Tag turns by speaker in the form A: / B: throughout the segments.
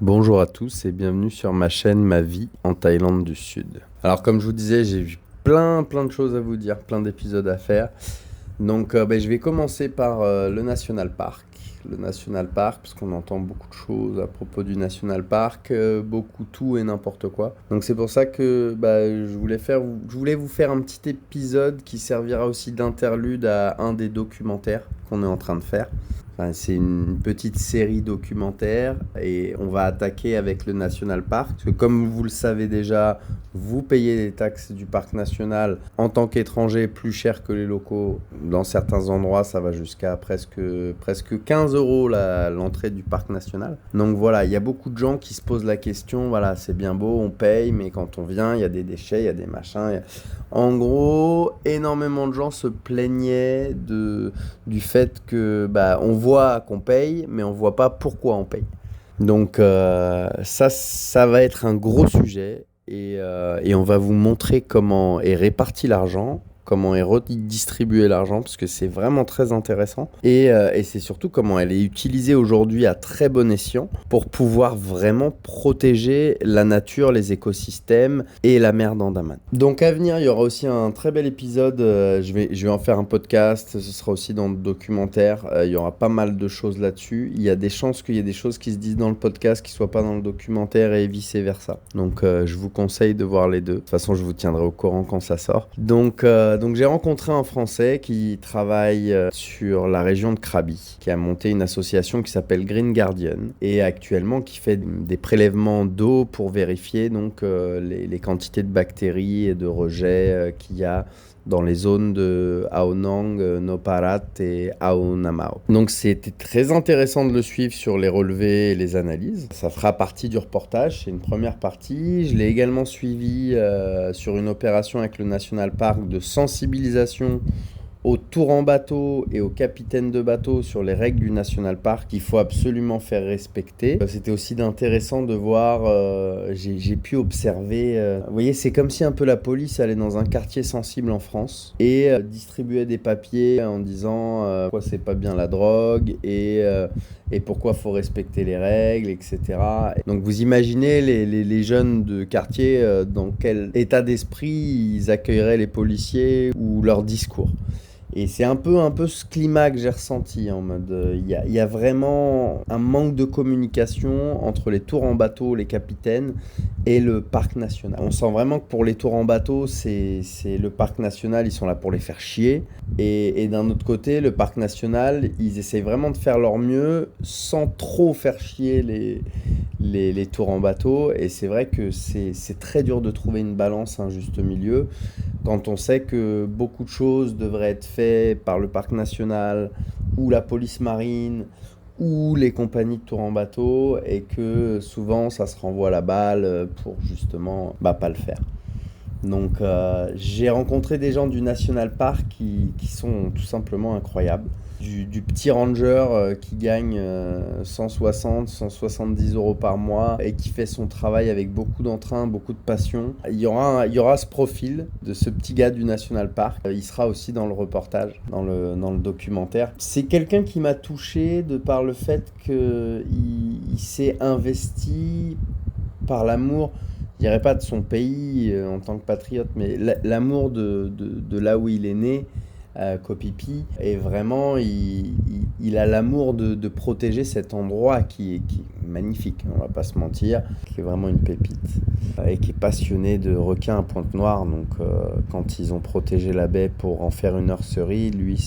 A: Bonjour à tous et bienvenue sur ma chaîne Ma vie en Thaïlande du Sud. Alors comme je vous disais, j'ai eu plein de choses à vous dire, plein d'épisodes à faire. Donc je vais commencer par le National Park. Le National Park, parce qu'on entend beaucoup de choses à propos du National Park, beaucoup tout et n'importe quoi. Donc c'est pour ça que je voulais vous faire un petit épisode qui servira aussi d'interlude à un des documentaires qu'on est en train de faire. Enfin, c'est une petite série documentaire et on va attaquer avec le National Park. Parce que comme vous le savez déjà, vous payez les taxes du parc national en tant qu'étranger plus cher que les locaux. Dans certains endroits, ça va jusqu'à presque 15 euros l'entrée du parc national. Donc voilà, il y a beaucoup de gens qui se posent la question, voilà, c'est bien beau, on paye, mais quand on vient, il y a des déchets, il y a des machins. En gros, énormément de gens se plaignaient du fait que on voit qu'on paye, mais on voit pas pourquoi on paye. Donc ça va être un gros sujet et on va vous montrer comment est réparti l'argent, comment est redistribué l'argent, parce que c'est vraiment très intéressant. Et c'est surtout comment elle est utilisée aujourd'hui à très bon escient pour pouvoir vraiment protéger la nature, les écosystèmes et la mer d'Andaman. Donc à venir, il y aura aussi un très bel épisode, je vais en faire un podcast, ce sera aussi dans le documentaire, il y aura pas mal de choses là-dessus. Il y a des chances qu'il y ait des choses qui se disent dans le podcast qui ne soient pas dans le documentaire et vice-versa. Donc je vous conseille de voir les deux. De toute façon, je vous tiendrai au courant quand ça sort. Donc j'ai rencontré un Français qui travaille sur la région de Krabi, qui a monté une association qui s'appelle Green Guardian et actuellement qui fait des prélèvements d'eau pour vérifier donc les quantités de bactéries et de rejets qu'il y a dans les zones de Ao Nang, Noparat et Ao Namao. Donc c'était très intéressant de le suivre sur les relevés et les analyses. Ça fera partie du reportage, c'est une première partie. Je l'ai également suivi sur une opération avec le National Park de sensibilisation aux tours en bateau et aux capitaines de bateau sur les règles du National Park qu'il faut absolument faire respecter. C'était aussi intéressant de voir, j'ai pu observer, vous voyez, c'est comme si un peu la police allait dans un quartier sensible en France et distribuait des papiers en disant pourquoi c'est pas bien la drogue et pourquoi faut respecter les règles, etc. Donc vous imaginez les jeunes de quartier dans quel état d'esprit ils accueilleraient les policiers ou leur discours. Et c'est un peu ce climat que j'ai ressenti en mode, il y a vraiment un manque de communication entre les tours en bateau, les capitaines et le parc national. On sent vraiment que pour les tours en bateau, c'est le parc national, ils sont là pour les faire chier. Et d'un autre côté, le parc national, ils essayent vraiment de faire leur mieux sans trop faire chier les tours en bateau. Et c'est vrai que c'est très dur de trouver une balance, un juste milieu, quand on sait que beaucoup de choses devraient être faites par le parc national ou la police marine ou les compagnies de tours en bateau et que souvent ça se renvoie à la balle pour justement pas le faire. Donc j'ai rencontré des gens du National Park qui sont tout simplement incroyables. Du petit ranger qui gagne 160, 170 euros par mois et qui fait son travail avec beaucoup d'entrain, beaucoup de passion. Il y aura ce profil de ce petit gars du National Park. Il sera aussi dans le reportage, dans le documentaire. C'est quelqu'un qui m'a touché de par le fait qu'il s'est investi par l'amour, je dirais pas de son pays en tant que patriote, mais l'amour de là où il est né, Koh Phi Phi, et vraiment il a l'amour de protéger cet endroit qui est magnifique, on va pas se mentir, qui est vraiment une pépite, et qui est passionné de requins à pointe noire. Donc quand ils ont protégé la baie pour en faire une nurserie, lui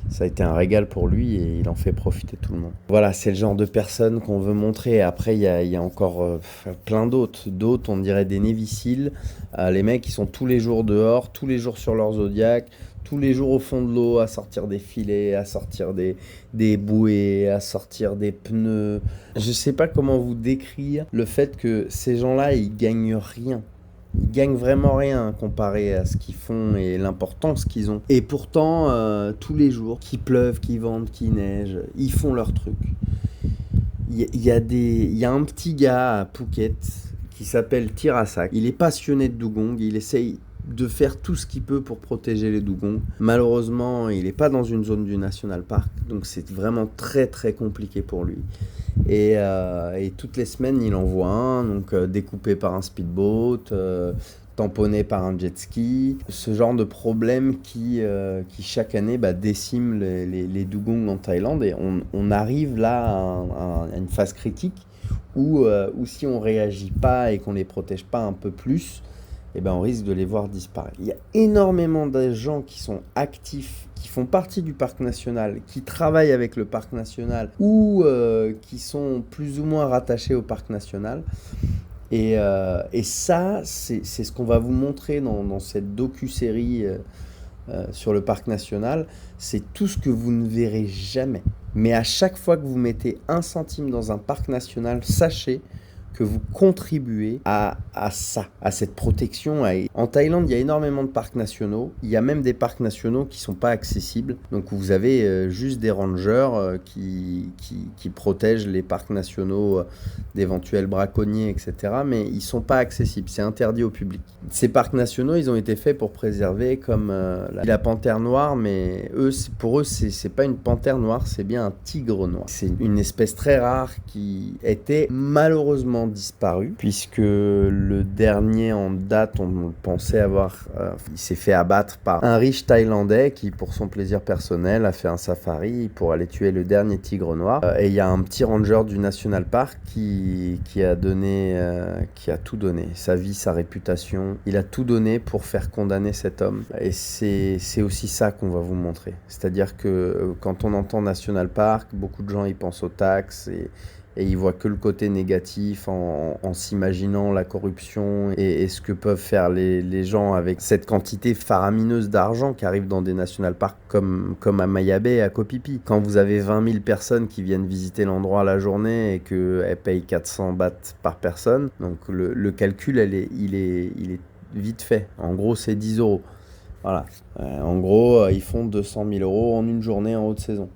A: ça a été un régal pour lui et il en fait profiter tout le monde. Voilà, c'est le genre de personne qu'on veut montrer. Après il y a encore plein d'autres, on dirait des néviciles, les mecs ils sont tous les jours dehors, tous les jours sur leur Zodiac, tous les jours au fond de l'eau, à sortir des filets, à sortir des bouées, à sortir des pneus. Je sais pas comment vous décrire le fait que ces gens-là, ils gagnent rien. Ils gagnent vraiment rien comparé à ce qu'ils font et l'importance qu'ils ont. Et pourtant, tous les jours, qu'il pleuve, qu'il vente, qu'il neige, ils font leur truc. Il y a un petit gars à Phuket qui s'appelle Tirasak. Il est passionné de dugong, il essaye de faire tout ce qu'il peut pour protéger les dugongs. Malheureusement, il n'est pas dans une zone du National Park, donc c'est vraiment très très compliqué pour lui. Et toutes les semaines, il en voit un, donc découpé par un speedboat, tamponné par un jet ski. Ce genre de problème qui chaque année décime les dugongs en Thaïlande. Et on arrive là à une phase critique où si on ne réagit pas et qu'on ne les protège pas un peu plus, on risque de les voir disparaître. Il y a énormément de gens qui sont actifs, qui font partie du parc national, qui travaillent avec le parc national ou qui sont plus ou moins rattachés au parc national. Et ça, c'est ce qu'on va vous montrer dans cette docu-série sur le parc national. C'est tout ce que vous ne verrez jamais. Mais à chaque fois que vous mettez 1 centime dans un parc national, sachez que vous contribuez à ça, à cette protection. En Thaïlande, il y a énormément de parcs nationaux. Il y a même des parcs nationaux qui ne sont pas accessibles. Donc vous avez juste des rangers qui protègent les parcs nationaux d'éventuels braconniers, etc. Mais ils ne sont pas accessibles, c'est interdit au public. Ces parcs nationaux, ils ont été faits pour préserver comme la panthère noire, mais pour eux, c'est pas une panthère noire, c'est bien un tigre noir. C'est une espèce très rare qui était malheureusement disparu, puisque le dernier en date, on pensait avoir... il s'est fait abattre par un riche Thaïlandais qui, pour son plaisir personnel, a fait un safari pour aller tuer le dernier tigre noir. Et il y a un petit ranger du National Park qui a tout donné. Sa vie, sa réputation. Il a tout donné pour faire condamner cet homme. Et c'est aussi ça qu'on va vous montrer. C'est-à-dire que quand on entend National Park, beaucoup de gens y pensent aux taxes et ils voient que le côté négatif en s'imaginant la corruption et ce que peuvent faire les gens avec cette quantité faramineuse d'argent qui arrive dans des national parks comme à Maya Bay et à Koh Phi Phi. Quand vous avez 20 000 personnes qui viennent visiter l'endroit la journée et qu'elles payent 400 bahts par personne, donc le calcul, il est vite fait. En gros, c'est 10 euros. Voilà. En gros, ils font 200 000 euros en une journée en haute saison.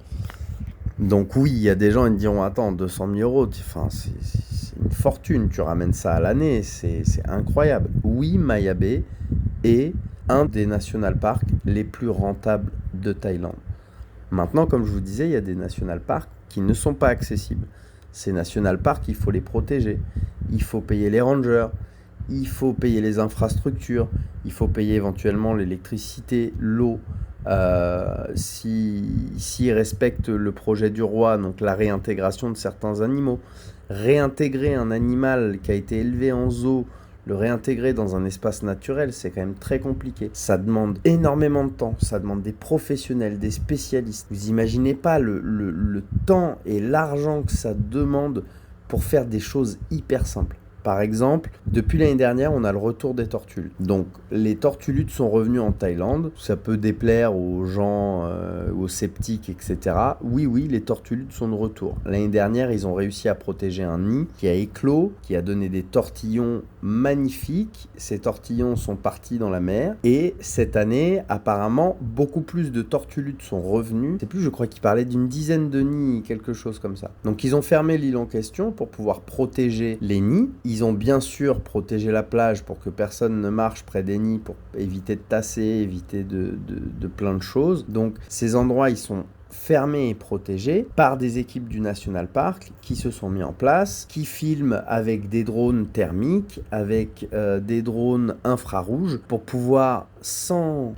A: Donc oui, il y a des gens qui diront, attends, 200 000 euros, c'est une fortune, tu ramènes ça à l'année, c'est incroyable. Oui, Maya Bay est un des national parks les plus rentables de Thaïlande. Maintenant, comme je vous disais, il y a des national parks qui ne sont pas accessibles. Ces national parks, il faut les protéger. Il faut payer les rangers, il faut payer les infrastructures, il faut payer éventuellement l'électricité, l'eau. S'ils respectent le projet du roi, donc la réintégration de certains animaux, réintégrer un animal qui a été élevé en zoo, le réintégrer dans un espace naturel, c'est quand même très compliqué. Ça demande énormément de temps, ça demande des professionnels, des spécialistes. Vous imaginez pas le temps et l'argent que ça demande pour faire des choses hyper simples. Par exemple, depuis l'année dernière, on a le retour des tortues. Donc, les tortuludes sont revenus en Thaïlande. Ça peut déplaire aux gens, aux sceptiques, etc. Oui, les tortuludes sont de retour. L'année dernière, ils ont réussi à protéger un nid qui a éclos, qui a donné des tortillons magnifiques. Ces tortillons sont partis dans la mer. Et cette année, apparemment, beaucoup plus de tortuludes sont revenus. C'est plus, je crois qu'ils parlaient d'une dizaine de nids, quelque chose comme ça. Donc, ils ont fermé l'île en question pour pouvoir protéger les nids. Ils ont bien sûr protégé la plage pour que personne ne marche près des nids, pour éviter de tasser, éviter de plein de choses. Donc ces endroits, ils sont fermés et protégés par des équipes du National Park qui se sont mis en place, qui filment avec des drones thermiques, avec des drones infrarouges pour pouvoir, sans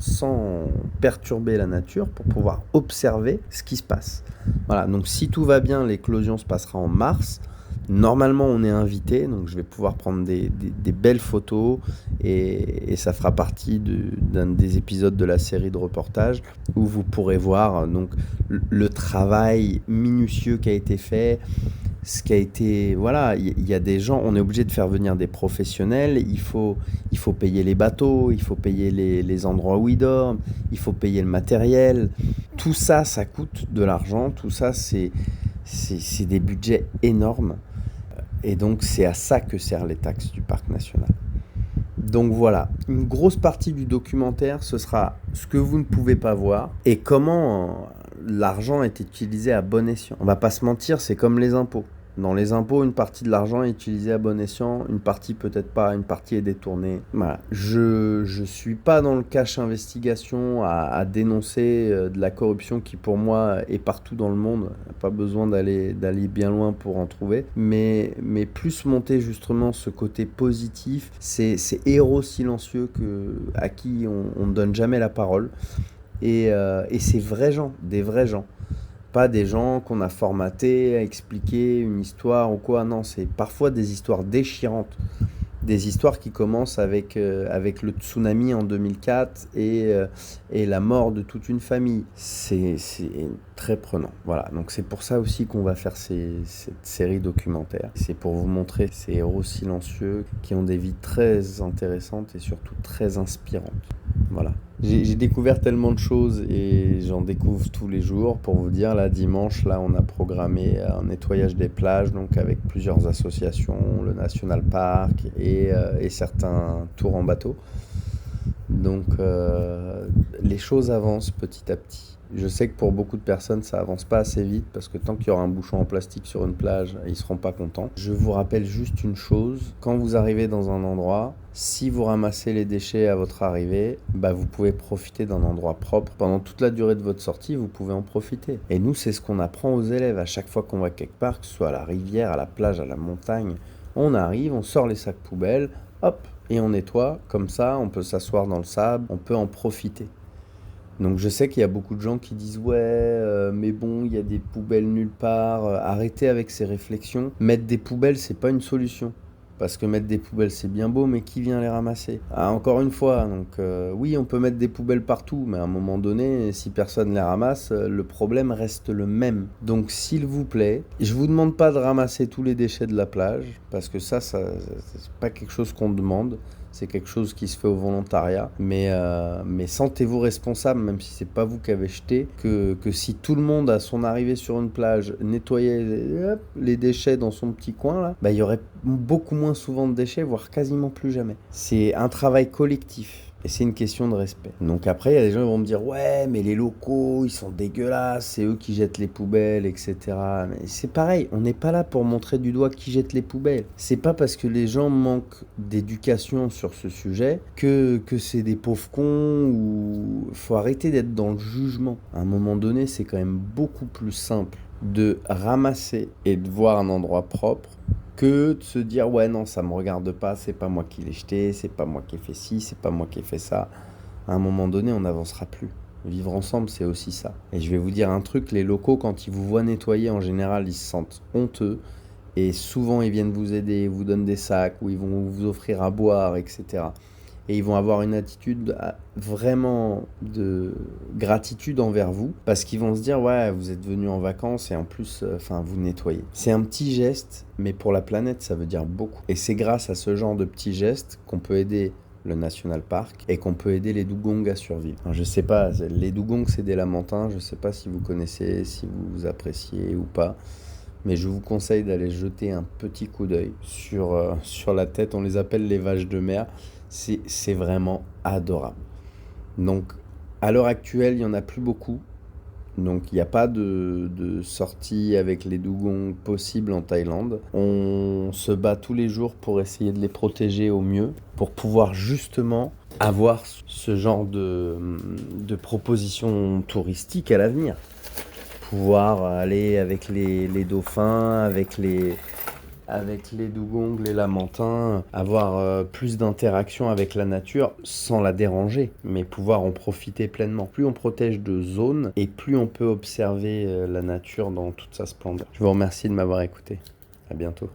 A: perturber la nature, pour pouvoir observer ce qui se passe. Voilà, donc si tout va bien, l'éclosion se passera en mars. Normalement, on est invité, donc je vais pouvoir prendre des belles photos et ça fera partie d'un des épisodes de la série de reportages où vous pourrez voir donc le travail minutieux qui a été fait, ce qui a été... Voilà, il y a des gens, on est obligé de faire venir des professionnels, il faut payer les bateaux, il faut payer les endroits où ils dorment, il faut payer le matériel. Tout ça, ça coûte de l'argent, tout ça, c'est des budgets énormes. Et donc, c'est à ça que servent les taxes du parc national. Donc voilà, une grosse partie du documentaire, ce sera ce que vous ne pouvez pas voir et comment l'argent est utilisé à bon escient. On va pas se mentir, c'est comme les impôts. Dans les impôts, une partie de l'argent est utilisée à bon escient, une partie peut-être pas, une partie est détournée. Voilà. Je suis pas dans le cash investigation à dénoncer de la corruption qui pour moi est partout dans le monde. Pas besoin d'aller bien loin pour en trouver. Mais plus monter justement ce côté positif, ces héros silencieux à qui on ne donne jamais la parole. Et ces vrais gens, des vrais gens. Pas des gens qu'on a formatés à expliquer une histoire ou quoi. Non, c'est parfois des histoires déchirantes. Des histoires qui commencent avec le tsunami en 2004 et la mort de toute une famille. C'est très prenant. Voilà, donc c'est pour ça aussi qu'on va faire cette série documentaire. C'est pour vous montrer ces héros silencieux qui ont des vies très intéressantes et surtout très inspirantes. Voilà. J'ai découvert tellement de choses et j'en découvre tous les jours. Pour vous dire, là, dimanche, là, on a programmé un nettoyage des plages, donc avec plusieurs associations, le National Park et certains tours en bateau. Donc, les choses avancent petit à petit. Je sais que pour beaucoup de personnes, ça avance pas assez vite parce que tant qu'il y aura un bouchon en plastique sur une plage, ils seront pas contents. Je vous rappelle juste une chose, quand vous arrivez dans un endroit, si vous ramassez les déchets à votre arrivée, vous pouvez profiter d'un endroit propre. Pendant toute la durée de votre sortie, vous pouvez en profiter. Et nous, c'est ce qu'on apprend aux élèves à chaque fois qu'on va quelque part, que ce soit à la rivière, à la plage, à la montagne. On arrive, on sort les sacs poubelles, hop, et on nettoie. Comme ça, on peut s'asseoir dans le sable, on peut en profiter. Donc je sais qu'il y a beaucoup de gens qui disent ouais, mais bon, il y a des poubelles nulle part. Arrêtez avec ces réflexions. Mettre des poubelles, c'est pas une solution. Parce que mettre des poubelles, c'est bien beau, mais qui vient les ramasser? Encore une fois, donc oui, on peut mettre des poubelles partout, mais à un moment donné, si personne les ramasse, le problème reste le même. Donc s'il vous plaît, je vous demande pas de ramasser tous les déchets de la plage, parce que ça c'est pas quelque chose qu'on demande. C'est quelque chose qui se fait au volontariat, mais sentez-vous responsable, même si c'est pas vous qui avez jeté, que si tout le monde à son arrivée sur une plage nettoyait les déchets dans son petit coin là, il y aurait beaucoup moins souvent de déchets, voire quasiment plus jamais. C'est un travail collectif. Et c'est une question de respect. Donc après, il y a des gens qui vont me dire « Ouais, mais les locaux, ils sont dégueulasses, c'est eux qui jettent les poubelles, etc. » Mais c'est pareil, on n'est pas là pour montrer du doigt qui jette les poubelles. C'est pas parce que les gens manquent d'éducation sur ce sujet que c'est des pauvres cons ou... Faut arrêter d'être dans le jugement. À un moment donné, c'est quand même beaucoup plus simple de ramasser et de voir un endroit propre que de se dire ouais non ça me regarde pas, c'est pas moi qui l'ai jeté, c'est pas moi qui ai fait ci, c'est pas moi qui ai fait ça. À un moment donné on n'avancera plus. Vivre ensemble c'est aussi ça. Et je vais vous dire un truc, les locaux quand ils vous voient nettoyer en général ils se sentent honteux et souvent ils viennent vous aider, vous donnent des sacs ou ils vont vous offrir à boire, etc. Et ils vont avoir une attitude vraiment de gratitude envers vous parce qu'ils vont se dire ouais vous êtes venu en vacances et en plus vous nettoyez. C'est un petit geste mais pour la planète ça veut dire beaucoup. Et c'est grâce à ce genre de petits gestes qu'on peut aider le National Park et qu'on peut aider les dugongs à survivre. Alors, je sais pas, les dugongs c'est des lamantins, je sais pas si vous connaissez, si vous appréciez ou pas. Mais je vous conseille d'aller jeter un petit coup d'œil sur la tête. On les appelle les vaches de mer. C'est vraiment adorable. Donc, à l'heure actuelle, il n'y en a plus beaucoup. Donc, il n'y a pas de sortie avec les dugongs possible en Thaïlande. On se bat tous les jours pour essayer de les protéger au mieux, pour pouvoir justement avoir ce genre de propositions touristiques à l'avenir. Pouvoir aller avec les dauphins, avec les dugongs, les lamantins, avoir plus d'interaction avec la nature sans la déranger, mais pouvoir en profiter pleinement. Plus on protège de zones et plus on peut observer la nature dans toute sa splendeur. Je vous remercie de m'avoir écouté. À bientôt.